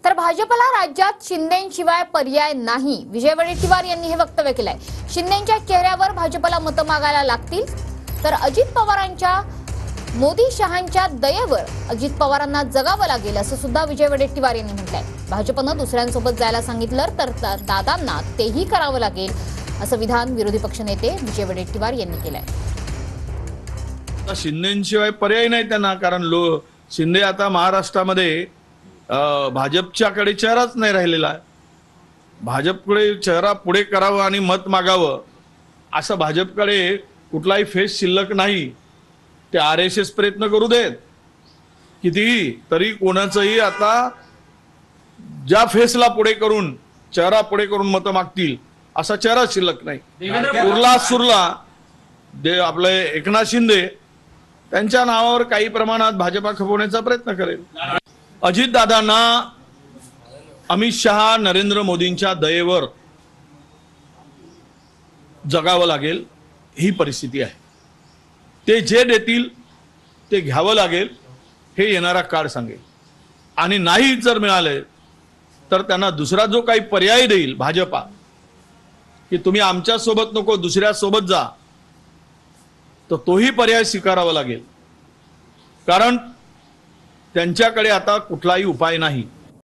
तर भाजपला राज्यात शिंदेशिवाय पर्याय नाही, विजय वडेट्टीवार यांनी हे वक्तव्य केलंय। शिंदेच्या चेहऱ्यावर भाजपला मतं मागायला लागतील, तर अजित पवारांच्या मोदी शहांच्या दयेवर अजित पवारांना जगावं लागेल असं सुद्धा विजय वडेट्टीवार यांनी म्हटलंय। भाजपनं दुसऱ्यांसोबत जायला सांगितलं तर दादांना तेही करावं लागेल असं विधान विरोधी पक्षनेते विजय वडेट्टीवार यांनी केलंय। शिंदेशिवाय पर्याय नाही त्यांना, कारण शिंदे आता महाराष्ट्रामध्ये भाजपच्याकडे चेहराच नाही राहिलेला आहे। भाजपकडे चेहरा पुढे करावं आणि मत मागावं असं भाजपकडे कुठलाही फेस शिल्लक नाही। ते RSS प्रयत्न करू देत कितीही, तरी कोणाचंही आता ज्या फेसला पुढे करून चेहरा पुढे करून मत मागतील असा चेहरा शिल्लक नाही। उरला सुरला आपले एकनाथ शिंदे त्यांच्या नावावर काही प्रमाणात भाजपा खपवण्याचा प्रयत्न करेल। अजितदादांना अमित शहा नरेंद्र मोदींच्या दयेवर जगावं लागेल ही परिस्थिती आहे। ते जे देतील ते घ्यावं लागेल हे येणारा काळ सांगेल, आणि नाही जर मिळाले तर त्यांना दुसरा जो काही पर्याय देईल भाजपा, की तुम्ही आमच्या सोबत नको दुसऱ्या सोबत जा, तर तोही पर्याय स्वीकारावा लागेल, कारण त्यांच्याकडे आता कुठलाही उपाय नाही।